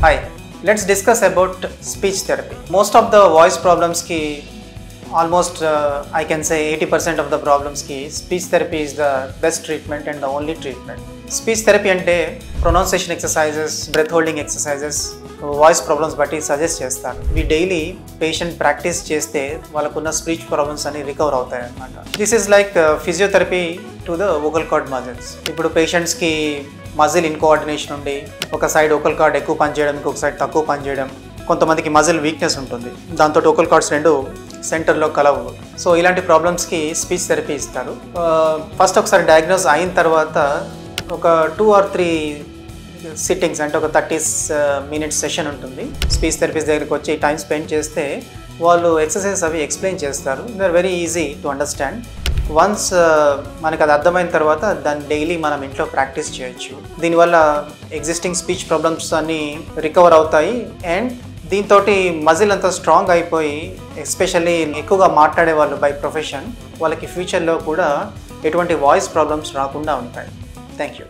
Hi, let's discuss about speech therapy. Most of the voice problems ki almost I can say 80% of the problems ki speech therapy is the best treatment and the only treatment. Speech therapy ante pronunciation exercises, breath holding exercises, voice problems బట్టి suggest చేస్తారు. ఇవి daily patient practice చేస్తే వాళ్ళకున్న speech problems అన్ని recover అవుతాయి అన్నమాట. This is like physiotherapy to the vocal cord muscles. ఇప్పుడు పేషెంట్స్కి మజిల్ ఇన్కోఆర్డినేషన్ ఉండి ఒక సైడ్ వోకల్ కార్డ్ ఎక్కువ పనిచేయడం, ఇంకొక సైడ్ తక్కువ పనిచేయడం, కొంతమందికి మజిల్ వీక్నెస్ ఉంటుంది, దాంతో వోకల్ కార్డ్స్ రెండు సెంటర్లో కలవు. సో ఇలాంటి ప్రాబ్లమ్స్కి స్పీచ్ థెరపీ ఇస్తారు. ఫస్ట్ ఒకసారి డయాగ్నోస్ అయిన తర్వాత ఒక 2 or 3 సిట్టింగ్స్ అంటే ఒక 30 minutes సెషన్ ఉంటుంది. స్పీచ్ థెరపిస్ట్ దగ్గరికి వచ్చి టైం స్పెండ్ చేస్తే వాళ్ళు ఎక్సర్సైజెస్ అవి ఎక్స్ప్లెయిన్ చేస్తారు. They are very easy to understand. Once మనకు అది అర్థమైన తర్వాత దాన్ని డైలీ మనం ఇంట్లో ప్రాక్టీస్ చేయొచ్చు. దీనివల్ల ఎగ్జిస్టింగ్ స్పీచ్ ప్రాబ్లమ్స్ అన్నీ రికవర్ అవుతాయి అండ్ దీంతో మజిల్ అంతా స్ట్రాంగ్ అయిపోయి ఎస్పెషల్లీ ఎక్కువగా మాట్లాడే వాళ్ళు బై ప్రొఫెషన్ వాళ్ళకి ఫ్యూచర్లో కూడా ఎటువంటి వాయిస్ ప్రాబ్లమ్స్ రాకుండా ఉంటాయి. Thank you.